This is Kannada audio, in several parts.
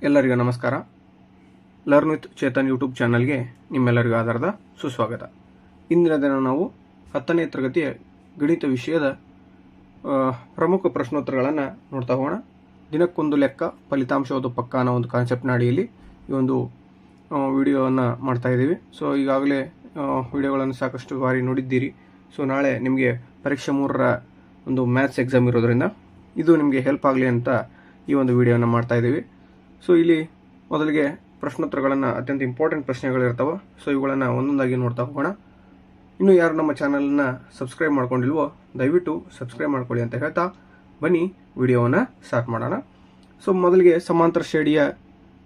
ಎಲ್ಲರಿಗೂ ನಮಸ್ಕಾರ. ಲರ್ನ್ ವಿತ್ ಚೇತನ್ ಯೂಟ್ಯೂಬ್ ಚಾನಲ್ಗೆ ನಿಮ್ಮೆಲ್ಲರಿಗೂ ಆಧಾರದ ಸುಸ್ವಾಗತ. ಇಂದಿನ ದಿನ ನಾವು 10ನೇ ತರಗತಿಯ ಗಣಿತ ವಿಷಯದ ಪ್ರಮುಖ ಪ್ರಶ್ನೋತ್ತರಗಳನ್ನು ನೋಡ್ತಾ ಹೋಗೋಣ. ದಿನಕ್ಕೊಂದು ಲೆಕ್ಕ, ಫಲಿತಾಂಶವುದು ಪಕ್ಕ ಅನ್ನೋ ಒಂದು ಕಾನ್ಸೆಪ್ಟ್ನ ಅಡಿಯಲ್ಲಿ ಈ ಒಂದು ವಿಡಿಯೋವನ್ನು ಮಾಡ್ತಾ ಇದ್ದೀವಿ. ಸೊ ಈಗಾಗಲೇ ವಿಡಿಯೋಗಳನ್ನು ಸಾಕಷ್ಟು ಬಾರಿ ನೋಡಿದ್ದೀರಿ. ಸೊ ನಾಳೆ ನಿಮಗೆ ಪರೀಕ್ಷೆ 3ರ ಒಂದು ಮ್ಯಾಥ್ಸ್ ಎಕ್ಸಾಮ್ ಇರೋದ್ರಿಂದ ಇದು ನಿಮಗೆ ಹೆಲ್ಪ್ ಆಗಲಿ ಅಂತ ಈ ಒಂದು ವಿಡಿಯೋನ ಮಾಡ್ತಾ ಇದ್ದೀವಿ. ಸೊ ಇಲ್ಲಿ ಮೊದಲಿಗೆ ಪ್ರಶ್ನೋತ್ತರಗಳನ್ನು ಅತ್ಯಂತ ಇಂಪಾರ್ಟೆಂಟ್ ಪ್ರಶ್ನೆಗಳಿರ್ತಾವೆ. ಸೊ ಇವುಗಳನ್ನು ಒಂದೊಂದಾಗಿ ನೋಡ್ತಾ ಹೋಗೋಣ. ಇನ್ನು ಯಾರು ನಮ್ಮ ಚಾನಲನ್ನು ಸಬ್ಸ್ಕ್ರೈಬ್ ಮಾಡ್ಕೊಂಡಿಲ್ವೋ ದಯವಿಟ್ಟು ಸಬ್ಸ್ಕ್ರೈಬ್ ಮಾಡ್ಕೊಳ್ಳಿ ಅಂತ ಹೇಳ್ತಾ ಬನ್ನಿ ವಿಡಿಯೋವನ್ನು ಸ್ಟಾರ್ಟ್ ಮಾಡೋಣ. ಸೊ ಮೊದಲಿಗೆ ಸಮಾಂತರ ಶ್ರೇಣಿಯ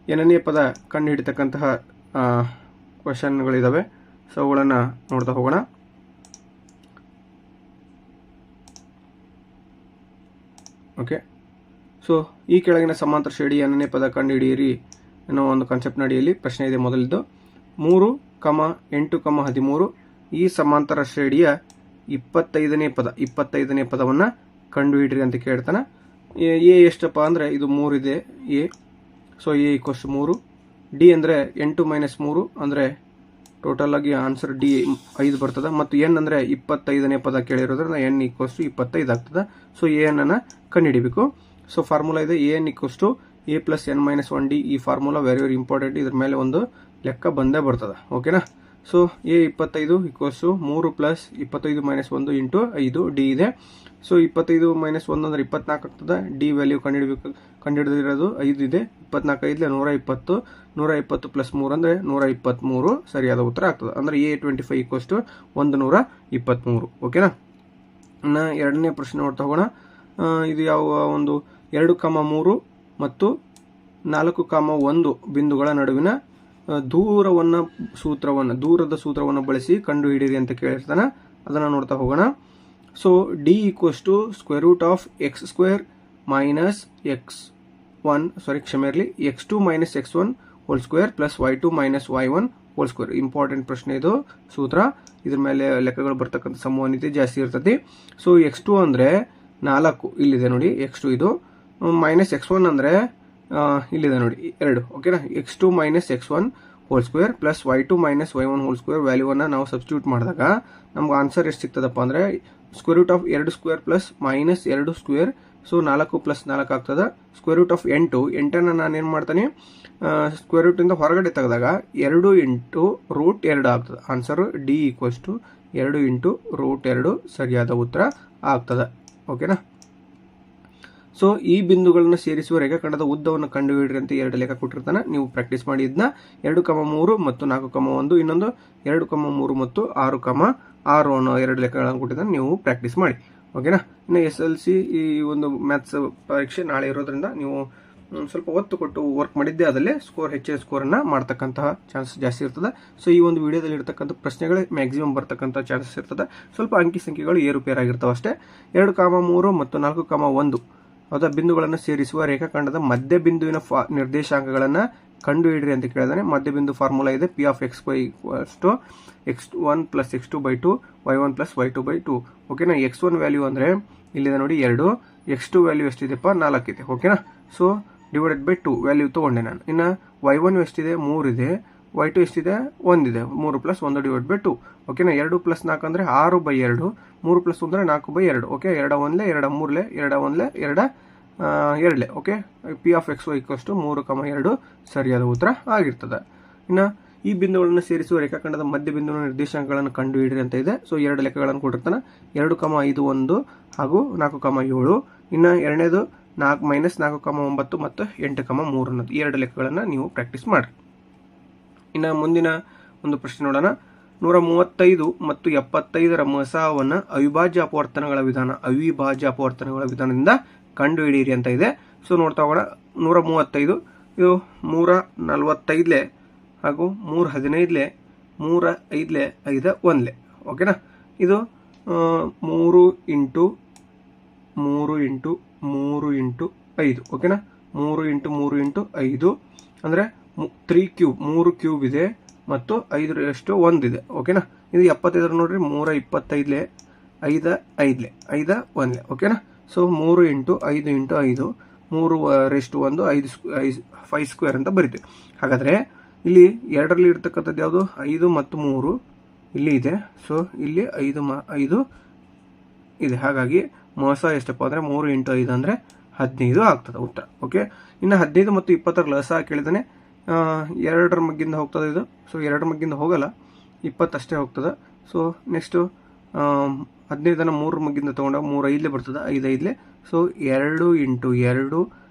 ಏನನೇ ಪದ ಕಂಡು ಹಿಡಿತಕ್ಕಂತಹ ಕ್ವಶನ್ಗಳಿದ್ದಾವೆ. ಸೊ ಅವುಗಳನ್ನು ನೋಡ್ತಾ ಹೋಗೋಣ. ಓಕೆ, ಸೊ ಈ ಕೆಳಗಿನ ಸಮಾಂತರ ಶ್ರೇಣಿ ಏನನೇ ಪದ ಕಂಡು ಹಿಡಿಯಿರಿ ಅನ್ನೋ ಒಂದು ಕಾನ್ಸೆಪ್ಟ್ನ ಅಡಿಯಲ್ಲಿ ಪ್ರಶ್ನೆ ಇದೆ. ಮೊದಲಿದ್ದು 3, 8, 13 ಈ ಸಮಾಂತರ ಶ್ರೇಣಿಯ 25ನೇ ಪದವನ್ನು ಕಂಡು ಹಿಡಿರಿ ಅಂತ ಕೇಳ್ತಾನೆ. ಎ ಎಷ್ಟಪ್ಪ ಅಂದರೆ ಇದು 3 ಇದೆ ಎ. So A = 3. ಡಿ ಅಂದರೆ 8 - 3 ಅಂದರೆ ಟೋಟಲ್ ಆಗಿ ಆನ್ಸರ್ ಡಿ 5 ಬರ್ತದೆ. ಮತ್ತು ಎನ್ ಅಂದರೆ 25ನೇ ಪದ ಕೇಳಿರೋದ್ರಿಂದ ಎನ್ = 25 ಆಗ್ತದೆ. ಸೊ ಎನ್ ಅನ್ನು ಕಂಡುಹಿಡಿಬೇಕು. ಸೊ ಫಾರ್ಮುಲಾ ಇದೆ ಎನ್ = a + n - 1d. ಈ ಫಾರ್ಮುಲಾ ವೆರಿ ಇಂಪಾರ್ಟೆಂಟ್. ಇದ್ರ ಮೇಲೆ ಒಂದು ಲೆಕ್ಕ ಬಂದೇ ಬರ್ತದೆ. ಓಕೆನಾ. ಸೊ a 25 = 3 + 25 - 1 × 5 ಡಿ ಇದೆ. ಸೊ 25 - 1 ಅಂದರೆ 24 ಆಗ್ತದೆ. ಡಿ ವ್ಯಾಲ್ಯೂ ಕಂಡುಹಿಡಿದಿರೋದು 5 ಇದೆ. 24 5 120. 120 + 3 ಅಂದರೆ 123 ಸರಿಯಾದ ಉತ್ತರ ಆಗ್ತದೆ. ಅಂದರೆ a 25 = 123. ಓಕೆನಾ. ಇನ್ನು ಎರಡನೇ ಪ್ರಶ್ನೆ ನೋಡ್ತಾ ಹೋಗೋಣ. ಇದು ಯಾವ ಒಂದು 2, 3 ಮತ್ತು 4, 1 ಬಿಂದುಗಳ ನಡುವಿನ ದೂರದ ಸೂತ್ರವನ್ನು ಬಳಸಿ ಕಂಡು ಹಿಡಿಯಿರಿ ಅಂತ ಕೇಳಿರ್ತಾನೆ. ಅದನ್ನು ನೋಡ್ತಾ ಹೋಗೋಣ. So D = √(x² - x1) x2 - x1 2 + y2 - y1 2. Important ಪ್ರಶ್ನೆ ಇದು ಸೂತ್ರ. ಇದ್ರ ಮೇಲೆ ಲೆಕ್ಕಗಳು ಬರ್ತಕ್ಕಂಥ ಸಂಭವನೀಯತೆ ಜಾಸ್ತಿ ಇರ್ತದೆ. ಸೊ x2 ಅಂದರೆ 4 ಇಲ್ಲಿದೆ ನೋಡಿ. x2 ಇದು -x1 ಅಂದರೆ ಇಲ್ಲಿದೆ ನೋಡಿ 2. ಓಕೆನಾ. x2 - x1 2 + y2 - y1 2 ವ್ಯಾಲ್ಯೂವನ್ನು ನಾವು ಸಬ್ಸ್ಟಿಟ್ಯೂಟ್ ಮಾಡಿದಾಗ ನಮ್ಗೆ ಆನ್ಸರ್ ಎಷ್ಟು ಸಿಗ್ತದಪ್ಪ ಅಂದರೆ √2² + -2². ಸೊ 4 + 4 ಆಗ್ತದೆ. √8 8ಅನ್ನು ನಾನು ಏನು ಮಾಡ್ತಾನೆ √ಇಂದ ಹೊರಗಡೆ ತೆಗೆದಾಗ 2 × √2 ಆಗ್ತದೆ. ಆನ್ಸರ್ ಡಿ = 2 × √2 ಸರಿಯಾದ ಉತ್ತರ ಆಗ್ತದೆ. ಓಕೆನಾ. ಸೊ ಈ ಬಿಂದುಗಳನ್ನು ಸೇರಿಸುವ ರೇಖಾಖಂಡದ ಉದ್ದವನ್ನು ಕಂಡುಹಿಡಿಯಿರಿ ಅಂತ 2 ಲೆಕ್ಕ ಕೊಟ್ಟಿರ್ತಾನೆ. ನೀವು ಪ್ರಾಕ್ಟೀಸ್ ಮಾಡಿ ಇದನ್ನ 2, 3 ಮತ್ತು 4, 1. ಇನ್ನೊಂದು 2, 3 ಮತ್ತು 6, 6 ಅನ್ನೋ 2 ಲೆಕ್ಕಗಳನ್ನು ಕೊಟ್ಟಿದ್ದಾನೆ. ನೀವು ಪ್ರಾಕ್ಟೀಸ್ ಮಾಡಿ. ಓಕೆನಾ. ಇನ್ನು SLC ಈ ಒಂದು ಮ್ಯಾಥ್ಸ್ ಪರೀಕ್ಷೆ ನಾಳೆ ಇರೋದ್ರಿಂದ ನೀವು ಸ್ವಲ್ಪ ಒತ್ತು ಕೊಟ್ಟು ವರ್ಕ್ ಮಾಡಿದ್ದೆ ಅದಲ್ಲೇ ಹೆಚ್ಚಿನ ಸ್ಕೋರನ್ನು ಮಾಡ್ತಕ್ಕಂತಹ ಚಾನ್ಸಸ್ ಜಾಸ್ತಿ ಇರ್ತದೆ. ಸೊ ಈ ಒಂದು ವಿಡಿಯೋದಲ್ಲಿ ಇರ್ತಕ್ಕಂಥ ಪ್ರಶ್ನೆಗಳೇ ಮ್ಯಾಕ್ಸಿಮಮ್ ಬರ್ತಕ್ಕಂಥ ಚಾನ್ಸಸ್ ಇರ್ತದೆ. ಸ್ವಲ್ಪ ಅಂಕಿ ಸಂಖ್ಯೆಗಳು ಏರುಪೇರಾಗಿರ್ತಾವೆ ಅಷ್ಟೇ. 2, 3 ಮತ್ತು 4, 1 ಅದ ಬಿಂದುಗಳನ್ನು ಸೇರಿಸುವ ರೇಖಾಖಂಡದ ಮಧ್ಯ ಬಿಂದುವಿನ ನಿರ್ದೇಶಾಂಕಗಳನ್ನು ಕಂಡುಹಿಡಿಯಿರಿ ಅಂತ ಕೇಳಿದಾನೆ. ಮಧ್ಯಬಿಂದು ಫಾರ್ಮುಲಾ ಇದೆ P(x, y) = x1 + x2/2 y1 + y2/2. ಓಕೆನಾ. x1 ವ್ಯಾಲ್ಯೂ ಅಂದರೆ ಇಲ್ಲಿದೆ ನೋಡಿ 2. x2 ವ್ಯಾಲ್ಯೂ ಎಷ್ಟಿದೆಪ್ಪ 4 ಇದೆ. ಓಕೆನಾ. ಸೊ /2 ವ್ಯಾಲ್ಯೂ ತೊಗೊಂಡೆ ನಾನು. ಇನ್ನು y1 ಎಷ್ಟಿದೆ 3 ಇದೆ. y2 ಎಷ್ಟಿದೆ 1 ಇದೆ. 3 + 1/2. ಓಕೆನಾ. 2 + 4 ಅಂದರೆ 6/2. 3 + 1 ಅಂದರೆ 4/2. ಓಕೆ. 2 1 2 3 2 1 2 ಓಕೆ. P(x, y) = 3, 2 ಸರಿಯಾದ ಉತ್ತರ ಆಗಿರ್ತದೆ. ಇನ್ನು ಈ ಬಿಂದುಗಳನ್ನು ಸೇರಿಸುವ ರೇಖಾಖಂಡದ ಮಧ್ಯ ಬಿಂದುವಿನ ನಿರ್ದೇಶಾಂಕಗಳನ್ನು ಕಂಡುಹಿಡಿಯಿರಿ ಅಂತ ಇದೆ. ಸೊ 2 ಲೆಕ್ಕಗಳನ್ನು ಕೊಟ್ಟಿರ್ತಾನೆ. 2, 5, 1 ಹಾಗೂ 4, 7. ಇನ್ನು ಎರಡನೇದು -4, 9 ಮತ್ತು 8, 3 ಅನ್ನೋದು 2 ಲೆಕ್ಕಗಳನ್ನು ನೀವು ಪ್ರಾಕ್ಟೀಸ್ ಮಾಡಿ. ಇನ್ನು ಮುಂದಿನ ಒಂದು ಪ್ರಶ್ನೆ ನೋಡೋಣ. 135 ಮತ್ತು 75ರ ಮೊಸವನ್ನು ಅವಿಭಾಜ್ಯ ಅಪವರ್ತನಗಳ ವಿಧಾನದಿಂದ ಕಂಡು ಹಿಡಿಯಿರಿ ಅಂತ ಇದೆ. ಸೊ ನೋಡ್ತಾ ಹೋಗೋಣ. 135 ಇದು 345 ಹಾಗೂ 315 3 5 1. ಓಕೆನಾ. ಇದು 3 × 5. ಓಕೆನಾ. 3 × 3 × 5 ಅಂದರೆ 3³ ಇದೆ ಮತ್ತು 5 1 ಇದೆ. ಓಕೆನಾ. ಇದು 75 ನೋಡ್ರಿ 325 5 1. ಓಕೆನಾ. ಸೊ 3 × 5 × 5 3/1 5 ಸ್ಕ್ವೇರ್ ಅಂತ ಬರಿತೀವಿ. ಹಾಗಾದರೆ ಇಲ್ಲಿ 2ರಲ್ಲಿ ಇರ್ತಕ್ಕಂಥದ್ದು ಯಾವುದು 5 ಮತ್ತು 3 ಇಲ್ಲಿ ಇದೆ. ಸೊ ಇಲ್ಲಿ 5 ಇದೆ. ಹಾಗಾಗಿ ಮೋಸ ಎಷ್ಟಪ್ಪ ಅಂದರೆ 3 × 5 ಅಂದರೆ 15 ಆಗ್ತದೆ ಉತ್ತರ. ಓಕೆ, ಇನ್ನು 15 ಮತ್ತು 20ರ ಲಸ ಕೇಳಿದಾನೆ. 2ರ ಮಗ್ಗಿಂದ ಹೋಗ್ತದೆ ಇದು. ಸೊ 2ರ ಮಗ್ಗಿಂದ ಹೋಗಲ್ಲ, 20 ಅಷ್ಟೇ ಹೋಗ್ತದೆ. ಸೊ ನೆಕ್ಸ್ಟು 15 3 ಮಗ್ಗಿಂದ ತೊಗೊಂಡಾಗ 3 5 ಬರ್ತದೆ, 5 5. ಸೊ 2 × 2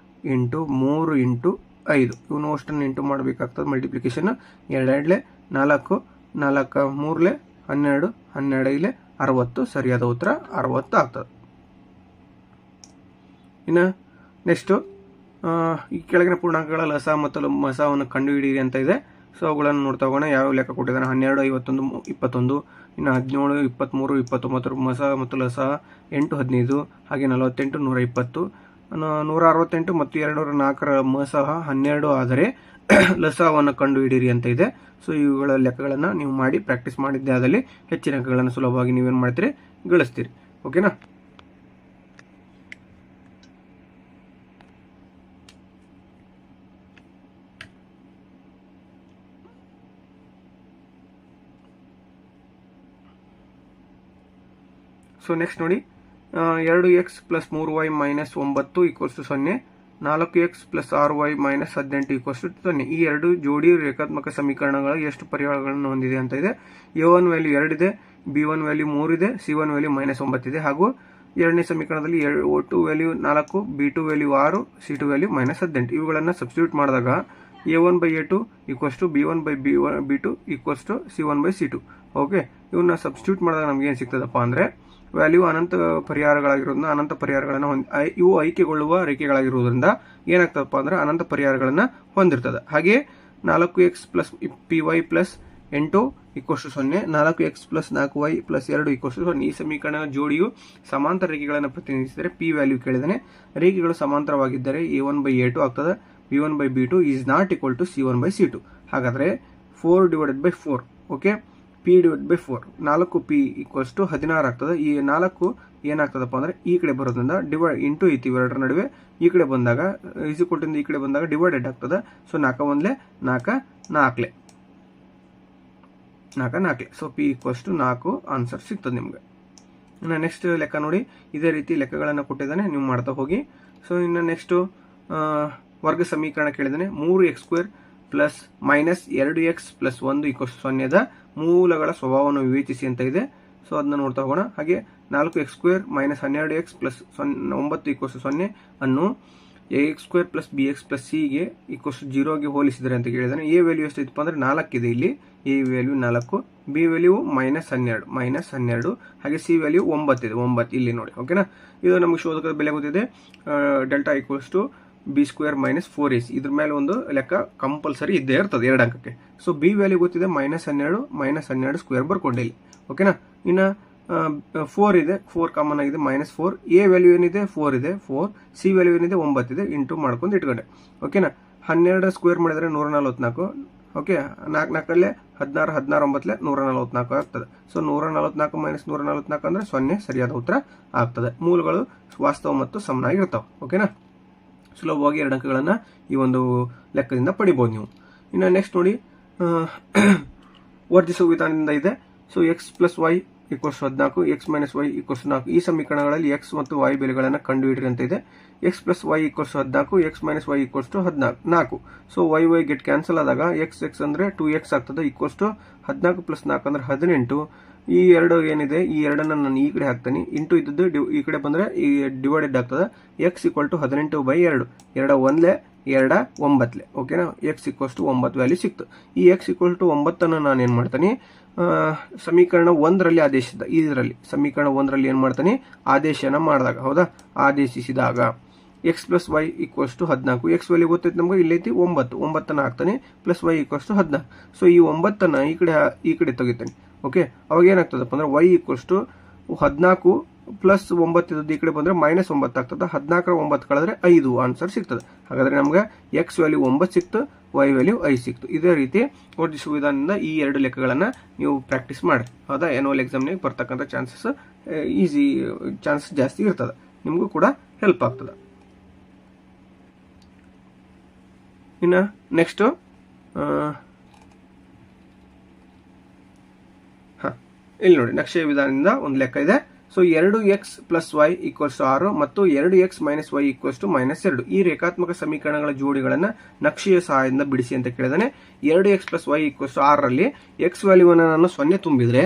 × 3 × 5 ಇವನು ಅಷ್ಟನ್ನು ಇಂಟು ಮಾಡಬೇಕಾಗ್ತದೆ. ಮಲ್ಟಿಪ್ಲಿಕೇಶನ್ 2 2 4 4 3 12 12 60. ಸರಿಯಾದ ಉತ್ತರ 60 ಆಗ್ತದೆ. ಇನ್ನು ನೆಕ್ಸ್ಟು ಈ ಕೆಳಗಿನ ಪೂರ್ಣಾಂಕಗಳ ಲಸ ಮತ್ತು ಮಸವನ್ನು ಕಂಡುಹಿಡಿಯಿರಿ ಅಂತ ಇದೆ. ಸೊ ಅವುಗಳನ್ನು ನೋಡ್ತಾ ಹೋಗೋಣ. ಯಾವ ಲೆಕ್ಕ ಕೊಟ್ಟಿದ್ದಾನೆ. 12 51 21, ಇನ್ನು 17 23 29 ಮಸ ಮತ್ತು ಲಸ 8 15, ಹಾಗೆ 48 120, 168 ಮತ್ತು 204ರ ಮಸ 12 ಆದರೆ ಲಸವನ್ನು ಕಂಡುಹಿಡಿಯಿರಿ ಅಂತ ಇದೆ. ಸೊ ಇವುಗಳ ಲೆಕ್ಕಗಳನ್ನು ನೀವು ಮಾಡಿ ಪ್ರಾಕ್ಟೀಸ್ ಮಾಡಿದ್ದೆ ಆದಲ್ಲಿ ಹೆಚ್ಚಿನ ಅಂಕಗಳನ್ನು ಸುಲಭವಾಗಿ ನೀವೇನು ಮಾಡ್ತೀರಿ ಗಳಿಸ್ತೀರಿ. ಓಕೆನಾ. ಸೊ ನೆಕ್ಸ್ಟ್ ನೋಡಿ, 2x + 3y - 9 = 0, 4x + 6y - 18 = 0. ಈ ಎರಡು ಜೋಡಿ ರೇಖಾತ್ಮಕ ಸಮೀಕರಣಗಳ ಎಷ್ಟು ಪರಿಹಾರಗಳನ್ನು ಹೊಂದಿದೆ ಅಂತ ಇದೆ. a1 ವ್ಯಾಲ್ಯೂ 2 ಇದೆ, b1 ವ್ಯಾಲ್ಯೂ 3 ಇದೆ, c1 ವ್ಯಾಲ್ಯೂ -9 ಇದೆ. ಹಾಗೂ ಎರಡನೇ ಸಮೀಕರಣದಲ್ಲಿ o2 value 4, b2 value 6, c2 value -18. ಇವುಗಳನ್ನು ಸಬ್ಸ್ಟಿಟ್ಯೂಟ್ ಮಾಡಿದಾಗ a1/a2 = b1/b2 = c1/c2. ಓಕೆ, ಇವನ್ನ ಸಬ್ಸ್ಟಿಟ್ಯೂಟ್ ಮಾಡಿದಾಗ ನಮ್ಗೆ ಏನು ಸಿಗ್ತದಪ್ಪ ಅಂದರೆ ವ್ಯಾಲ್ಯೂ ಅನಂತ ಪರಿಹಾರಗಳಾಗಿರೋದ್ರಿಂದ ಅನಂತ ಪರಿಹಾರಗಳನ್ನು ಇವು ಆಯ್ಕೆಗೊಳ್ಳುವ ರೇಖೆಗಳಾಗಿರುವುದರಿಂದ ಏನಾಗ್ತದಪ್ಪ ಅಂದ್ರೆ ಅನಂತ ಪರಿಹಾರಗಳನ್ನು ಹೊಂದಿರ್ತದೆ. ಹಾಗೆ 4x + py + 8 = 0, 4x + 4y + 2 = 0. ಈ ಸಮೀಕರಣ ಜೋಡಿಯು ಸಮಾಂತರ ರೇಖೆಗಳನ್ನು ಪ್ರತಿನಿಧಿಸಿದರೆ p ವ್ಯಾಲ್ಯೂ ಕೇಳಿದಾನೆ. ರೇಖೆಗಳು ಸಮಾಂತರವಾಗಿದ್ದರೆ a1/a2 ಆಗ್ತದೆ, b1/b2 ≠ c1/c2. ಹಾಗಾದರೆ 4/4. ಓಕೆ, p/4 4p = 16 ಆಗ್ತದೆ. ಈ 4 ಏನಾಗ್ತದಪ್ಪ ಅಂದ್ರೆ ಈ ಕಡೆ ಬರೋದ್ರಿಂದ ಇಂಟು ಐತಿ ಇವೆರಡರ ನಡುವೆ. ಈ ಕಡೆ ಬಂದಾಗ ಈಕ್ವಲ್ ಈ ಕಡೆ ಬಂದಾಗ ಡಿವೈಡೆಡ್ ಆಗ್ತದೆ. ಸೊ 4 1 4 4 4. ಸೊ p = 4 ಆನ್ಸರ್ ಸಿಗ್ತದೆ ನಿಮ್ಗೆ. ಇನ್ನು ನೆಕ್ಸ್ಟ್ ಲೆಕ್ಕ ನೋಡಿ, ಇದೇ ರೀತಿ ಲೆಕ್ಕಗಳನ್ನು ಕೊಟ್ಟಿದ್ದಾನೆ, ನೀವು ಮಾಡ್ತಾ ಹೋಗಿ. ಸೊ ಇನ್ನು ನೆಕ್ಸ್ಟು ವರ್ಗ ಸಮೀಕರಣ ಕೇಳಿದ್ದಾನೆ. 3x² + -2x + 1 = 0ದ ಮೂಲಗಳ ಸ್ವಭಾವವನ್ನು ವಿವೇಚಿಸಿ ಅಂತ ಇದೆ. ಸೊ ಅದನ್ನ ನೋಡ್ತಾ ಹೋಗೋಣ. ಹಾಗೆ 4x² - 12x + 9 = 0 ಅನ್ನು ax² + bx + c ಗೆ = 0ಗೆ ಹೋಲಿಸಿದರೆ ಅಂತ ಕೇಳಿದಾನೆ. a ವ್ಯಾಲ್ಯೂ ಎಷ್ಟಿತ್ತು ಅಂದ್ರೆ 4 ಇದೆ. ಇಲ್ಲಿ a ವ್ಯಾಲ್ಯೂ 4, b ವ್ಯಾಲ್ಯೂ -12, ಹಾಗೆ c ವ್ಯಾಲ್ಯೂ 9 ಇದೆ. 9 ಇಲ್ಲಿ ನೋಡಿ. ಓಕೆನಾ. ಇದು ನಮಗೆ ಶೋಧಕದ ಬೆಲೆ ಗೊತ್ತಿದೆ. Delta = b² - 4ac. ಇದ್ರ ಮೇಲೆ ಒಂದು ಲೆಕ್ಕ ಕಂಪಲ್ಸರಿ ಇದ್ದೇ ಇರ್ತದೆ 2 ಅಂಕಕ್ಕೆ. ಸೊ b ವ್ಯಾಲ್ಯೂ ಗೊತ್ತಿದೆ -12 -12 ಸ್ಕ್ವೇರ್ ಬರ್ಕೊಂಡೆ ಇಲ್ಲಿ. ಓಕೆನಾ. ಇನ್ನು 4 ಇದೆ, 4 ಕಾಮನ್ ಆಗಿದೆ, -4. a ವ್ಯಾಲ್ಯೂ ಏನಿದೆ 4 ಇದೆ, 4. c ವ್ಯಾಲ್ಯೂ ಏನಿದೆ 9 ಇದೆ, ಇಂಟು ಮಾಡ್ಕೊಂಡು ಇಟ್ಕೊಂಡೆ. ಓಕೆನಾ. 12 ಸ್ಕ್ವೇರ್ ಮಾಡಿದರೆ 144. ಓಕೆ, 4 4 16 16 9 144 ಆಗ್ತದೆ. ಸೊ 144 - 144 ಅಂದ್ರೆ 0 ಸರಿಯಾದ ಉತ್ತರ ಆಗ್ತದೆ. ಮೂಲಗಳು ವಾಸ್ತವ ಮತ್ತು ಸಮನಾಗಿರ್ತಾವೆ. ಓಕೆನಾ. ಸುಲಭವಾಗಿ 2 ಅಂಕಗಳನ್ನು ಈ ಒಂದು ಲೆಕ್ಕದಿಂದ ಪಡಿಬಹುದು ನೀವು. ಇನ್ನು ನೆಕ್ಸ್ಟ್ ನೋಡಿ, ವರ್ಧಿಸುವ ವಿಧಾನದಿಂದ ಇದೆ. So x + y = 14, x - y = 4. ಈ ಸಮೀಕರಣಗಳಲ್ಲಿ x ಮತ್ತು y ಬೆಲೆಗಳನ್ನು ಕಂಡುಹಿಡಿರಿ ಅಂತ ಇದೆ. x + y = 14, x - y = 4. So y get cancel ಆದಾಗ x ಅಂದ್ರೆ 2x ಆಗ್ತದೆ, = 14 + 4 ಅಂದ್ರೆ 18. ಈ ಎರಡು ಏನಿದೆ ಈ ಎರಡನ್ನ ನಾನು ಈ ಕಡೆ ಹಾಕ್ತೀನಿ, ಇಂಟು ಇದ್ದದ್ದು ಈ ಕಡೆ ಬಂದ್ರೆ ಈ ಡಿವೈಡೆಡ್ ಆಗ್ತದೆ. x = 18/2, 2 1 2 9. ಓಕೆನಾ. x = 9 ವ್ಯಾಲ್ಯೂ ಸಿಕ್ತು. ಈ x = 9 ನಾನು ಏನ್ ಮಾಡ್ತೀನಿ, ಸಮೀಕರಣ 1ರಲ್ಲಿ ಇದರಲ್ಲಿ ಸಮೀಕರಣ 1ರಲ್ಲಿ ಏನ್ ಮಾಡ್ತೀನಿ, ಆದೇಶನ ಮಾಡಿದಾಗ, ಹೌದಾ, ಆದೇಶಿಸಿದಾಗ x + y = 14. x ವ್ಯಾಲ್ಯೂ ಗೊತ್ತೈತೆ ನಮ್ಗೆ, ಇಲ್ಲೈತಿ 9, 9 ಹಾಕ್ತಾನೆ, + y = 14. ಸೊ ಈ 9 ಈ ಕಡೆ ತೆಗಿತಾನೆ. ಓಕೆ, ಅವಾಗ ಏನಾಗ್ತದಪ್ಪ ಅಂದ್ರೆ y = 14 + 9 ಇದ್ದದ್ದು ಈ ಕಡೆ ಬಂದ್ರೆ -9 ಆಗ್ತದೆ. 14 9 ಕಳೆದ್ರೆ 5 ಆನ್ಸರ್ ಸಿಗ್ತದೆ. ಹಾಗಾದ್ರೆ ನಮ್ಗೆ x ವ್ಯಾಲ್ಯೂ 9 ಸಿಕ್ತು, y ವ್ಯಾಲ್ಯೂ 5 ಸಿಕ್ತು. ಇದೇ ರೀತಿ ವರ್ಧಿಸುವ ವಿಧಾನದಿಂದ ಈ 2 ಲೆಕ್ಕಗಳನ್ನ ನೀವು ಪ್ರಾಕ್ಟೀಸ್ ಮಾಡಿ, ಹೌದಾ. ಎನ್ಯುವಲ್ ಎಕ್ಸಾಮ್ನಾಗ ಬರ್ತಕ್ಕಂಥ ಚಾನ್ಸಸ್ ಜಾಸ್ತಿ ಇರ್ತದೆ. ನಿಮಗೂ ಕೂಡ ಹೆಲ್ಪ್ ಆಗ್ತದೆ. ಇನ್ನು ನೆಕ್ಸ್ಟು ಇಲ್ಲಿ ನೋಡಿ ನಕ್ಷೆಯ ವಿಧಾನದಿಂದ ಒಂದು ಲೆಕ್ಕ ಇದೆ. ಸೊ 2x + y = 6 ಮತ್ತು 2x - y = -2 ಈ ರೇಖಾತ್ಮಕ ಸಮೀಕರಣಗಳ ಜೋಡಿಗಳನ್ನ ನಕ್ಷೆಯ ಸಹಾಯದಿಂದ ಬಿಡಿಸಿ ಅಂತ ಕೇಳಿದಾನೆ. 2x + y = 6 ರಲ್ಲಿ x ವ್ಯಾಲ್ಯೂವನ್ನು ನಾನು 0 ತುಂಬಿದ್ರೆ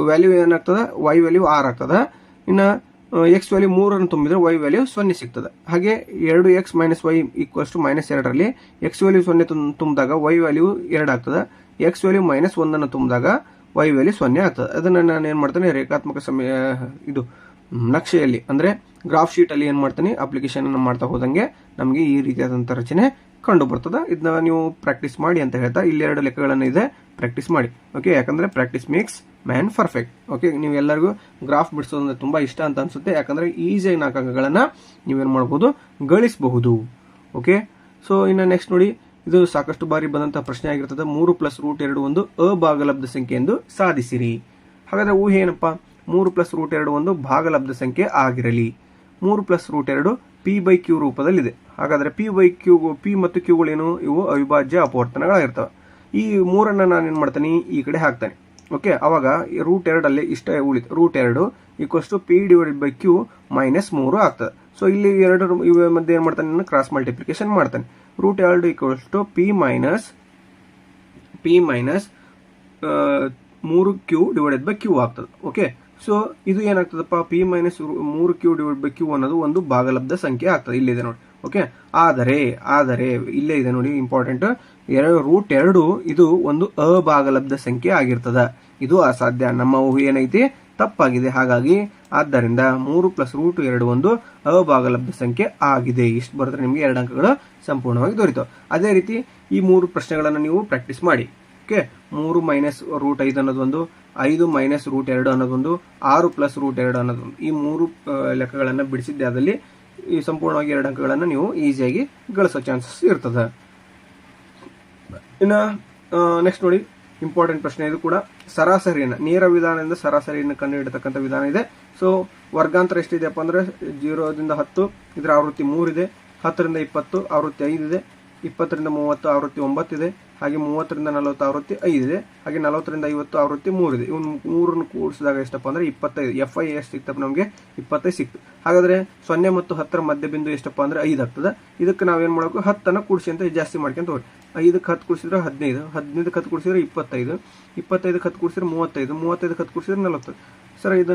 ವ್ಯಾಲ್ಯೂ ಏನಾಗ್ತದೆ, y ವ್ಯಾಲ್ಯೂ 6 ಆಗ್ತದೆ. ಇನ್ನು x ವ್ಯಾಲ್ಯೂ 3 ಅನ್ನು ತುಂಬಿದ್ರೆ y ವ್ಯಾಲ್ಯೂ 0 ಸಿಗ್ತದೆ. ಹಾಗೆ 2x - y = -2 ರಲ್ಲಿ x ವ್ಯಾಲ್ಯೂ 0 ತುಂಬಿದಾಗ y ವ್ಯಾಲ್ಯೂ 2 ಆಗ್ತದೆ. x ವ್ಯಾಲ್ಯೂ -1 ಅನ್ನು ತುಂಬಿದಾಗ y ವ್ಯಾಲ್ಯೂ 0 ಆಗ್ತದೆ. ಅದನ್ನ ನಾನು ಏನು ಮಾಡ್ತೇನೆ, ರೇಖಾತ್ಮಕ ಇದು ನಕ್ಷೆಯಲ್ಲಿ ಅಂದ್ರೆ ಗ್ರಾಫ್ ಶೀಟ್ ಅಲ್ಲಿ ಏನು ಮಾಡ್ತೀನಿ, ಅಪ್ಲಿಕೇಶನ್ ಅನ್ನು ಮಾಡ್ತಾ ಹೋದಂಗೆ ನಮಗೆ ಈ ರೀತಿಯಾದಂಥ ರಚನೆ ಕಂಡು ಬರ್ತದೆ. ಇದನ್ನ ನೀವು ಪ್ರಾಕ್ಟೀಸ್ ಮಾಡಿ ಅಂತ ಹೇಳ್ತಾ ಇಲ್ಲಿ 2 ಲೆಕ್ಕಗಳನ್ನು ಇದೆ, ಪ್ರಾಕ್ಟೀಸ್ ಮಾಡಿ. ಓಕೆ, ಯಾಕಂದ್ರೆ practice makes man perfect. Okay, ನೀವು ಎಲ್ಲರಿಗೂ ಗ್ರಾಫ್ ಬಿಡಿಸೋದಂದ್ರೆ ತುಂಬಾ ಇಷ್ಟ ಅಂತ ಅನ್ಸುತ್ತೆ, ಯಾಕಂದ್ರೆ ಈಸಿಯಾಗಿ 4 ಅಂಕಗಳನ್ನ ನೀವೇನು ಮಾಡಬಹುದು, ಗಳಿಸಬಹುದು. ಓಕೆ, ಸೊ ಇನ್ನು ನೆಕ್ಸ್ಟ್ ನೋಡಿ, ಇದು ಸಾಕಷ್ಟು ಬಾರಿ ಬಂದಂತಹ ಪ್ರಶ್ನೆ ಆಗಿರ್ತದೆ. 3 + √2 ಒಂದು ಅಭಾಗಲಬ್ಧ ಸಂಖ್ಯೆ ಎಂದು ಸಾಧಿಸಿರಿ. ಹಾಗಾದ್ರೆ ಊಹೆ ಏನಪ್ಪಾ, 3 + √2 ಒಂದು ಭಾಗಲಬ್ಧ ಸಂಖ್ಯೆ ಆಗಿರಲಿ. 3 + √2 p/q ರೂಪದಲ್ಲಿದೆ. ಹಾಗಾದ್ರೆ p ಮತ್ತು q ಗಳೇನು, ಇವು ಅವಿಭಾಜ್ಯ ಅಪವರ್ತನಗಳಾಗಿರ್ತವೆ. ಈ 3ಅನ್ನ ನಾನು ಏನ್ ಮಾಡ್ತೇನೆ, ಈ ಕಡೆ ಹಾಕ್ತೇನೆ. ಓಕೆ, ಅವಾಗ √2 ಅಲ್ಲಿ ಇಷ್ಟ ಉಳಿತು, √2 = p/q - 3 ಆಗ್ತದೆ. ಸೊ ಇಲ್ಲಿ 2 ಇವ ಮಧ್ಯೆ ಏನ್ ಮಾಡ್ತಾನೆ, ನಾನು ಕ್ರಾಸ್ ಮಲ್ಟಿಪ್ಲಿಕೇಶನ್ ಮಾಡ್ತಾನೆ. √2 = p - 3q/q ಆಗ್ತದೆ. ಓಕೆ, ಸೊ ಇದು ಏನಾಗ್ತದಪ್ಪ, p - 3q/q ಅನ್ನೋದು ಒಂದು ಭಾಗಲಬ್ಧ ಸಂಖ್ಯೆ ಆಗ್ತದೆ. ಇಲ್ಲಿದೆ ನೋಡಿ. ಓಕೆ, ಆದರೆ ಇಲ್ಲೇ ಇದೆ ನೋಡಿ ಇಂಪಾರ್ಟೆಂಟ್, √2 ಇದು ಒಂದು ಅಭಾಗಲಬ್ಧ ಸಂಖ್ಯೆ ಆಗಿರ್ತದ. ಇದು ಅಸಾಧ್ಯ, ನಮ್ಮ ಊಹೆ ಏನೈತಿ, ತಪ್ಪಾಗಿದೆ. ಹಾಗಾಗಿ ಆದ್ದರಿಂದ 3 + √2 ಒಂದು ಅಭಾಗಲಬ್ಧ ಸಂಖ್ಯೆ ಆಗಿದೆ. ಇಷ್ಟು ಬರೆದ್ರೆ ನಿಮಗೆ 2 ಅಂಕಗಳು ಸಂಪೂರ್ಣವಾಗಿ ದೊರೆತು. ಅದೇ ರೀತಿ ಈ 3 ಪ್ರಶ್ನೆಗಳನ್ನು ನೀವು ಪ್ರಾಕ್ಟೀಸ್ ಮಾಡಿ. ಓಕೆ, 3 - √5 ಅನ್ನೋದೊಂದು, 5 - √2 ಅನ್ನೋದೊಂದು, 6 + √2 ಅನ್ನೋದೊಂದು, ಈ 3 ಲೆಕ್ಕಗಳನ್ನು ಬಿಡಿಸಿದ್ದೆ ಆದಲ್ಲಿ ಈ ಸಂಪೂರ್ಣವಾಗಿ 2 ಅಂಕಗಳನ್ನು ನೀವು ಈಸಿಯಾಗಿ ಗಳಿಸೋ ಚಾನ್ಸಸ್ ಇರ್ತದೆ. ಇನ್ನು ನೆಕ್ಸ್ಟ್ ನೋಡಿ, ಇಂಪಾರ್ಟೆಂಟ್ ಪ್ರಶ್ನೆ ಇದು ಕೂಡ. ಸರಾಸರಿಯನ್ನು ನೇರ ವಿಧಾನದಿಂದ ಸರಾಸರಿಯನ್ನು ಕಂಡುಹಿಡತಕ್ಕಂಥ ವಿಧಾನ ಇದೆ. ಸೊ ವರ್ಗಾಂತರ ಎಷ್ಟಿದೆಯಪ್ಪ ಅಂದ್ರೆ 0 ರಿಂದ 10 ಇದರ ಆವೃತ್ತಿ 3 ಇದೆ, 10 ರಿಂದ 20 ಆವೃತ್ತಿ 5 ಇದೆ, 20 ರಿಂದ 30 ಆವೃತ್ತಿ 9 ಇದೆ, ಹಾಗೆ 30 ರಿಂದ 40 ಆವೃತ್ತಿ 5 ಇದೆ, ಹಾಗೆ 40 ರಿಂದ 50 ಆವೃತ್ತಿ 3 ಇದೆ. ಇವ್ನು 3 ಕೂಡಿಸಿದಾಗ ಎಷ್ಟಪ್ಪ ಅಂದ್ರೆ 25. FI ಎಷ್ಟು ಸಿಕ್ತಪ್ಪ ನಮಗೆ, 25 ಸಿಕ್ತು. ಹಾಗಾದ್ರೆ 0 ಮತ್ತು 10 ಮಧ್ಯ ಬಿಂದು ಎಷ್ಟಪ್ಪ ಅಂದ್ರೆ 5 ಆಗ್ತದೆ. ಇದಕ್ಕೆ ನಾವೇನ್ ಮಾಡಬೇಕು, 10 ಕೂಡಿಸಿ ಅಂತ ಜಾಸ್ತಿ ಮಾಡ್ಕೊಂತ ಹೋಗಿ. 5ಕ್ಕೆ 10 ಕೂಡಿಸಿದ್ರೆ 15, 15ಕ್ಕೆ 10 ಕೂಡಿಸಿದ್ರೆ 25, 25ಕ್ಕೆ 10 ಕೂಡಿಸಿದ್ರೆ 35, 35ಕ್ಕೆ 10 ಕೂಡಿಸಿದ್ರೆ 40. ಸರ್ ಇದು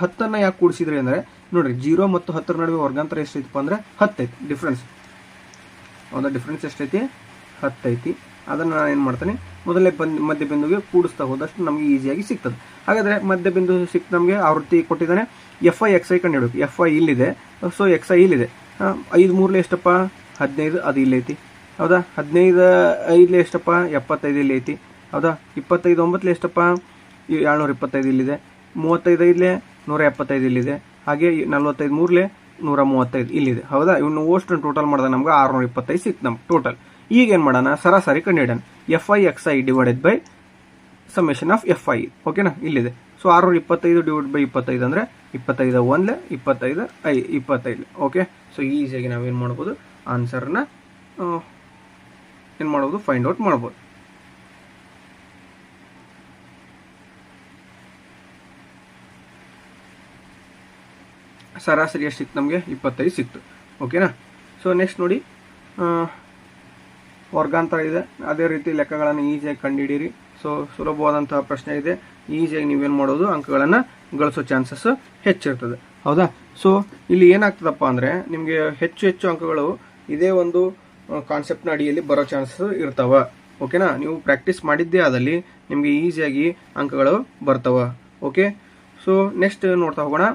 10 ಯಾಕೆ ಕೂಡಿಸಿದ್ರಿ ಅಂದ್ರೆ ನೋಡ್ರಿ, 0 ಮತ್ತು 10 ನಡುವೆ ವರ್ಗಾಂತರ ಎಷ್ಟೈತಪ್ಪ ಅಂದ್ರೆ 10 ಐತಿ ಡಿಫ್ರೆನ್ಸ್. ಹೌದಾ, ಡಿಫ್ರೆನ್ಸ್ ಎಷ್ಟೈತಿ, 10 ಐತಿ. ಅದನ್ನ ನಾನು ಏನ್ ಮಾಡ್ತೇನೆ, ಮೊದಲೇ ಮಧ್ಯ ಬಿಂದುಗೆ ಕೂಡಿಸ್ತಾ ಹೋದಷ್ಟು ನಮ್ಗೆ ಈಸಿಯಾಗಿ ಸಿಗ್ತದೆ. ಹಾಗಾದ್ರೆ ಮಧ್ಯ ಬಿಂದು ಸಿಕ್ತು, ನಮಗೆ ಆವೃತ್ತಿ ಕೊಟ್ಟಿದ್ದಾನೆ. FI XI ಕಂಡುಹಿಡಬೇಕು. FI ಇಲ್ಲಿದೆ, ಸೊ XI ಇಲ್ಲಿದೆ. 5 3 ಎಷ್ಟಪ್ಪ, 15, ಅದು ಇಲ್ಲೈತಿ. ಹೌದಾ, 15 5 ಎಷ್ಟಪ್ಪ, 75 ಇಲ್ಲಿ ಐತಿ. ಹೌದಾ, 25 9 ಎಷ್ಟಪ್ಪ, 225 ಇಲ್ಲಿದೆ. 35 5 175 ಇಲ್ಲಿದೆ. ಹಾಗೆ 45 3 135 ಇಲ್ಲಿದೆ. ಹೌದಾ, ಇನ್ನು ಓಷ್ಟು ಟೋಟಲ್ ಮಾಡಿದ ನಮ್ಗೆ 625 ಸಿಕ್ತು ನಮ್ಗೆ ಟೋಟಲ್. ಈಗ ಏನ್ ಮಾಡೋಣ, ಸರಾಸರಿ ಕಂಡುಹಿಡೋಣ. FI XI / summation of FI. ಓಕೆನಾ, ಇಲ್ಲಿದೆ. ಸೊ 625 / 25 ಅಂದ್ರೆ 25 1 25 25. ಓಕೆ, ಸೊ ಈಸಿಯಾಗಿ ನಾವೇನ್ ಮಾಡ್ಬೋದು, ಆನ್ಸರ್ನ ಏನ್ ಮಾಡ್ಬೋದು, ಫೈಂಡ್ ಔಟ್ ಮಾಡ್ಬೋದು. ಸರಾಸರಿ ಎಷ್ಟು ಸಿಕ್ತು ನಮಗೆ, 25 ಸಿಕ್ತು. ಓಕೆನಾ. ಸೊ ನೆಕ್ಸ್ಟ್ ನೋಡಿ, ವರ್ಗಾಂತರ ಇದೆ. ಅದೇ ರೀತಿ ಲೆಕ್ಕಗಳನ್ನು ಈಸಿಯಾಗಿ ಕಂಡುಹಿಡಿಯಿರಿ. ಸೊ ಸುಲಭವಾದಂತಹ ಪ್ರಶ್ನೆ ಇದೆ, ಈಸಿಯಾಗಿ ನೀವೇನು ಮಾಡೋದು, ಅಂಕಗಳನ್ನು ಗಳಿಸೋ ಚಾನ್ಸಸ್ ಹೆಚ್ಚಿರ್ತದೆ. ಹೌದಾ. ಸೊ ಇಲ್ಲಿ ಏನಾಗ್ತದಪ್ಪ ಅಂದರೆ ನಿಮಗೆ ಹೆಚ್ಚು ಅಂಕಗಳು ಇದೇ ಒಂದು ಕಾನ್ಸೆಪ್ಟ್ನ ಅಡಿಯಲ್ಲಿ ಬರೋ ಚಾನ್ಸಸ್ ಇರ್ತಾವ. ಓಕೆನಾ. ನೀವು ಪ್ರಾಕ್ಟೀಸ್ ಮಾಡಿದ್ದೇ ಆದಲ್ಲಿ ನಿಮಗೆ ಈಸಿಯಾಗಿ ಅಂಕಗಳು ಬರ್ತಾವ. ಓಕೆ. ಸೊ ನೆಕ್ಸ್ಟ್ ನೋಡ್ತಾ ಹೋಗೋಣ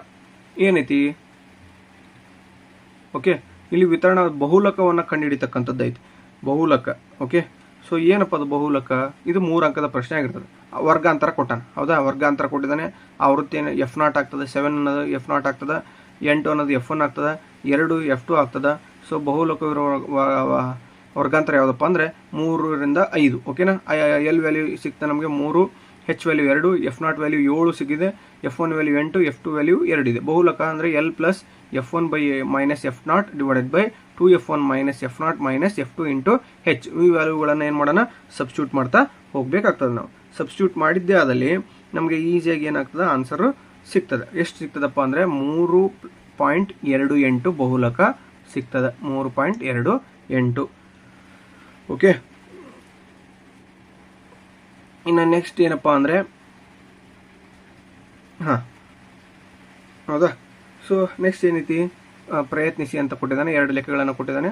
ಏನೈತಿ. ಓಕೆ, ಇಲ್ಲಿ ವಿತರಣಾ ಬಹುಲಕವನ್ನು ಕಂಡುಹಿಡಿತಕ್ಕಂಥದ್ದು ಐತಿ. ಬಹುಲಕ. ಓಕೆ. ಸೊ ಏನಪ್ಪ ಅದು ಬಹುಲಕ? ಇದು 3 ಅಂಕದ ಪ್ರಶ್ನೆ ಆಗಿರ್ತದೆ. ವರ್ಗಾಂತರ ಕೊಟ್ಟಾನ. ಹೌದಾ, ವರ್ಗಾಂತರ ಕೊಟ್ಟಿದ್ದಾನೆ. ಆವೃತ್ತಿ F0 ಆಗ್ತದೆ, 7 ಅನ್ನೋದು F0 ಆಗ್ತದೆ, 8 ಅನ್ನೋದು F1 ಆಗ್ತದೆ, 2 F2 ಆಗ್ತದೆ. ಸೊ ಬಹುಲಕ ವರ್ಗಾಂತರ ಯಾವುದಪ್ಪ ಅಂದ್ರೆ 3 ರಿಂದ 5. ಓಕೆನಾ. ಎಲ್ ವ್ಯಾಲ್ಯೂ ಸಿಗ್ತದೆ ನಮಗೆ 3, H ವ್ಯಾಲ್ಯೂ 2, F0 ವ್ಯಾಲ್ಯೂ 7 ಸಿಕ್ಕಿದೆ, F1 ವ್ಯಾಲ್ಯೂ 8, F2 ವ್ಯಾಲ್ಯೂ 2 ಇದೆ. ಬಹುಲಕ ಅಂದರೆ L plus F1 by minus F0 divided by 2F1 minus F0 minus F2 into H. ಈ ವ್ಯಾಲ್ಯೂಗಳನ್ನು ಏನು ಮಾಡೋಣ, ಸಬ್ಸ್ಟಿಟ್ಯೂಟ್ ಮಾಡ್ತಾ ಹೋಗ್ಬೇಕಾಗ್ತದೆ. ನಾವು ಸಬ್ಸ್ಟಿಟ್ಯೂಟ್ ಮಾಡಿದ್ದೇ ಆದಲ್ಲಿ ನಮಗೆ ಈಸಿಯಾಗಿ ಏನಾಗ್ತದೆ, ಆನ್ಸರ್ ಸಿಗ್ತದೆ. ಎಷ್ಟು ಸಿಗ್ತದಪ್ಪ ಅಂದರೆ 3.28 ಬಹುಲಕ ಸಿಗ್ತದೆ, 3.28. ಓಕೆ, ಇನ್ನು ನೆಕ್ಸ್ಟ್ ಏನಪ್ಪ ಅಂದರೆ ಹೌದಾ. ಸೊ ನೆಕ್ಸ್ಟ್ ಏನೈತಿ, ಪ್ರಯತ್ನಿಸಿ ಅಂತ ಕೊಟ್ಟಿದ್ದಾನೆ. 2 ಲೆಕ್ಕಗಳನ್ನು ಕೊಟ್ಟಿದ್ದಾನೆ,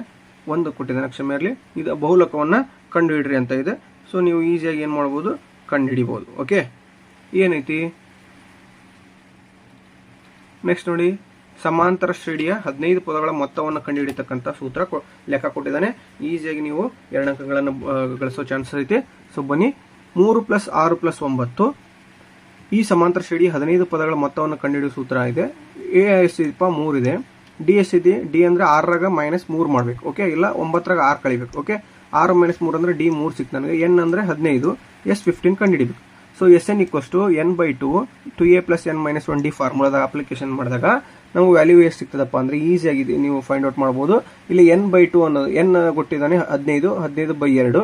ಒಂದು ಕೊಟ್ಟಿದ್ದಾನೆ, ಕ್ಷಮೆ ಇರಲಿ. ಇದು ಬಹುಲಕವನ್ನು ಕಂಡುಹಿಡ್ರಿ ಅಂತ ಇದೆ. ಸೊ ನೀವು ಈಸಿಯಾಗಿ ಏನು ಮಾಡ್ಬೋದು, ಕಂಡುಹಿಡಿಬೋದು. ಓಕೆ, ಏನೈತಿ ನೆಕ್ಸ್ಟ್ ನೋಡಿ, ಸಮಾಂತರ ಶ್ರೇಣಿಯ 15 ಪದಗಳ ಮೊತ್ತವನ್ನು ಕಂಡುಹಿಡಿತಕ್ಕಂಥ ಸೂತ್ರ ಲೆಕ್ಕ ಕೊಟ್ಟಿದ್ದಾನೆ. ಈಸಿಯಾಗಿ ನೀವು 2 ಅಂಕಗಳನ್ನು ಗಳಿಸೋ ಚಾನ್ಸಸ್ ಐತಿ. ಸೊ ಬನ್ನಿ, 3 + 6 + 9 ಈ ಸಮಾಂತರ ಶ್ರೇಣಿ 15 ಪದಗಳ ಮೊತ್ತವನ್ನು ಕಂಡುಹಿಡಿಯುವ ಸೂತ್ರ ಇದೆ. ಎ ಎಷ್ಟಿದೆಪ್ಪ, 3 ಇದೆ. ಡಿ ಎಷ್ಟಿದೆ, ಡಿ ಅಂದರೆ 6ರಾಗ -3 ಮಾಡ್ಬೇಕು. ಓಕೆ, ಇಲ್ಲ 9ರಾಗ 6 ಕಳಿಬೇಕು. ಓಕೆ, 6 - 3 ಅಂದರೆ ಡಿ 3 ಸಿಕ್ತು ನನಗೆ. ಎನ್ ಅಂದರೆ 15, ಎಸ್ 15 ಕಂಡುಹಿಡಿಬೇಕು. So SN = n/2 2a + n - 1d ಫಾರ್ಮುಲಾದಾಗ ಅಪ್ಲಿಕೇಶನ್ ಮಾಡಿದಾಗ ನಾವು ವ್ಯಾಲ್ಯೂ ಎಷ್ಟು ಸಿಗ್ತದಪ್ಪ ಅಂದರೆ ಈಸಿಯಾಗಿ ನೀವು ಫೈಂಡ್ ಔಟ್ ಮಾಡ್ಬೋದು. ಇಲ್ಲಿ n/2 ಅನ್ನೋದು, ಎನ್ ಕೊಟ್ಟಿದ್ದಾನೆ 15, 15/2,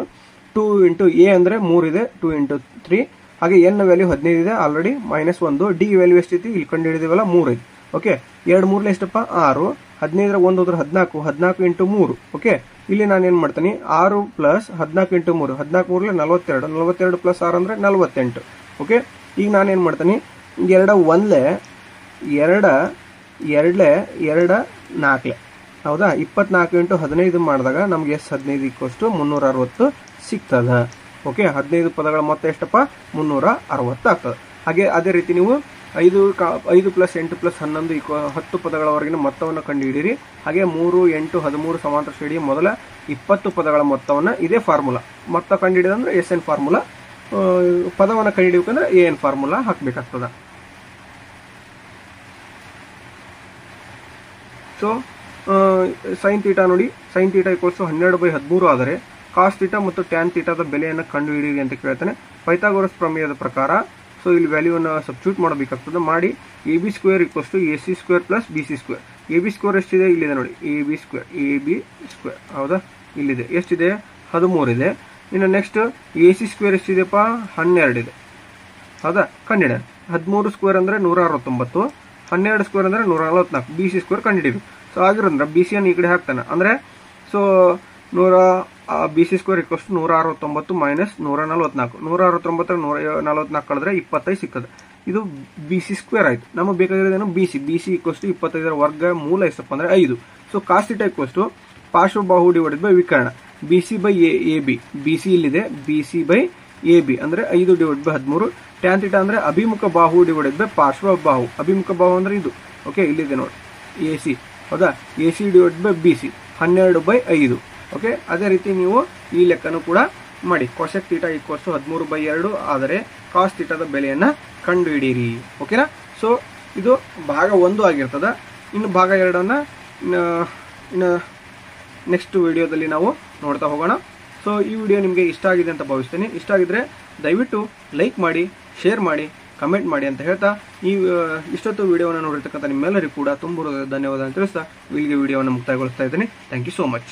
2 ಇಂಟು ಎ ಅಂದರೆ 3 ಇದೆ, 2 ಇಂಟು 3. ಹಾಗೆ ಎನ್ ವ್ಯಾಲ್ಯೂ 15 ಇದೆ ಆಲ್ರೆಡಿ, -1. ಡಿ ವ್ಯಾಲ್ಯೂ ಎಷ್ಟೈತಿ, ಇಲ್ಲಿ ಕಂಡು ಹಿಡಿದಿವಲ್ಲ 3 ಐತಿ. ಓಕೆ, 2 3 ಎಷ್ಟಪ್ಪ, 6. 15 1 ಹೋದ್ರೆ 14, 14 ಇಂಟು 3. ಓಕೆ, ಇಲ್ಲಿ ನಾನು ಏನು ಮಾಡ್ತೀನಿ, 6 + 14 ಇಂಟು 3, 14 3 42, 42 + 6 ಅಂದರೆ 48. ಓಕೆ, ಈಗ ನಾನೇನು ಮಾಡ್ತೀನಿ, 2 1 2 2 2 4 ಹೌದಾ, 24 ಇಂಟು 15 ಮಾಡಿದಾಗ ನಮಗೆ S15 = 360 ಸಿಗ್ತದೆ. ಓಕೆ, 15 ಪದಗಳ ಮೊತ್ತ ಎಷ್ಟಪ್ಪ, 360 ಆಗ್ತದೆ. ಹಾಗೆ ಅದೇ ರೀತಿ ನೀವು 5 + 8 + 11 10 ಪದಗಳವರೆಗಿನ ಮೊತ್ತವನ್ನು ಕಂಡುಹಿಡಿಯಿರಿ. ಹಾಗೆ 3 8 13 ಸಮಾಂತರ ಶ್ರೇಣಿಯ ಮೊದಲ 20 ಪದಗಳ ಮೊತ್ತವನ್ನು ಇದೇ ಫಾರ್ಮುಲಾ ಮೊತ್ತ ಕಂಡುಹಿಡಿದಂದ್ರೆ SN ಫಾರ್ಮುಲಾ, ಪದವನ್ನು ಕಂಡುಹಿಡಿಯಬೇಕಂದ್ರೆ AN ಫಾರ್ಮುಲಾ ಹಾಕಬೇಕಾಗ್ತದೆ. ಸೊ sin θ ನೋಡಿ, sin θ = 12/13 ಆದರೆ cos θ ಮತ್ತು tan θ ಬೆಲೆಯನ್ನು ಕಂಡುಹಿಡಿಯಿರಿ ಅಂತ ಕೇಳ್ತಾನೆ. ಪೈಥಾಗೋರಸ್ ಪ್ರಮೇಯದ ಪ್ರಕಾರ ಸೊ ಇಲ್ಲಿ ವ್ಯಾಲ್ಯೂವನ್ನು ಸಬ್ಸ್ಟಿಟ್ಯೂಟ್ ಮಾಡಬೇಕಾಗ್ತದೆ. ಮಾಡಿ AB² = AC² + BC². AB² ಎಷ್ಟಿದೆ, ಇಲ್ಲಿದೆ ನೋಡಿ, AB² ಹೌದಾ, ಇಲ್ಲಿದೆ. ಎಷ್ಟಿದೆ, 13 ಇದೆ. ಇನ್ನು ನೆಕ್ಸ್ಟ್ AC² ಎಷ್ಟಿದೆಪ್ಪ, 12 ಇದೆ. ಹೌದಾ, ಕಂಡುಹಿಡಿಯೋಣ. 13² ಅಂದರೆ 169, 12² ಅಂದರೆ 144, BC² ಕಂಡುಹಿಡಿಬೇಕು. ಸೊ ಆಗಿರೋದ್ರೆ BC-ಯನ್ನು ಈ ಕಡೆ ಹಾಕ್ತಾನೆ ಅಂದರೆ, ಸೊ BC² = 169 - 144. 169 144 ಕಳೆದ್ರೆ 25 ಸಿಗ್ತದೆ. ಇದು BC² ಆಯ್ತು. ನಮಗೆ ಬೇಕಾಗಿರೋದೇನು, BC = 25ರ ವರ್ಗಮೂಲ ಎಷ್ಟಪ್ಪ ಅಂದರೆ 5. ಸೊ cos θ = ಪಾರ್ಶ್ವಬಾಹು ಡಿವೈಡೆಡ್ ಬೈ ವಿಕರ್ಣ, BC/AB. BC ಇಲ್ಲಿದೆ, BC/AB ಅಂದರೆ 5 / 13. tan θ ಅಂದರೆ ಅಭಿಮುಖ ಬಾಹು ಡಿವೈಡೆಡ್ ಬೈ ಪಾರ್ಶ್ವಬಾಹು. ಅಭಿಮುಖ ಬಾಹು ಅಂದರೆ ಇದು. ಓಕೆ, ಇಲ್ಲಿದೆ ನೋಡಿ, AC ಹೌದಾ, AC / BC 12/5. ಓಕೆ, ಅದೇ ರೀತಿ ನೀವು ಈ ಲೆಕ್ಕನೂ ಕೂಡ ಮಾಡಿ. cosec θ = 13/2 ಆದರೆ cos θ ಬೆಲೆಯನ್ನು ಕಂಡುಹಿಡಿಯಿರಿ. ಓಕೆನಾ. ಸೊ ಇದು ಭಾಗ 1 ಆಗಿರ್ತದೆ. ಇನ್ನು ಭಾಗ 2 ಇನ್ನು ನೆಕ್ಸ್ಟ್ ವಿಡಿಯೋದಲ್ಲಿ ನಾವು ನೋಡ್ತಾ ಹೋಗೋಣ. ಸೊ ಈ ವಿಡಿಯೋ ನಿಮಗೆ ಇಷ್ಟ ಆಗಿದೆ ಅಂತ ಭಾವಿಸ್ತೇನೆ. ಇಷ್ಟ ಆಗಿದ್ರೆ ದಯವಿಟ್ಟು ಲೈಕ್ ಮಾಡಿ, ಶೇರ್ ಮಾಡಿ, ಕಮೆಂಟ್ ಮಾಡಿ ಅಂತ ಹೇಳ್ತಾ ಇಷ್ಟೊತ್ತು ವಿಡಿಯೋವನ್ನು ನೋಡಿರ್ತಕ್ಕಂಥ ನಿಮ್ಮೆಲ್ಲರಿಗೂ ಕೂಡ ತುಂಬ ಧನ್ಯವಾದ ಅಂತ ತಿಳಿಸ್ತಾ ಇಲ್ಲಿಗೆ ವಿಡಿಯೋವನ್ನು ಮುಕ್ತಾಯಗೊಳಿಸ್ತಾ ಇದ್ದೀನಿ. Thank you so much.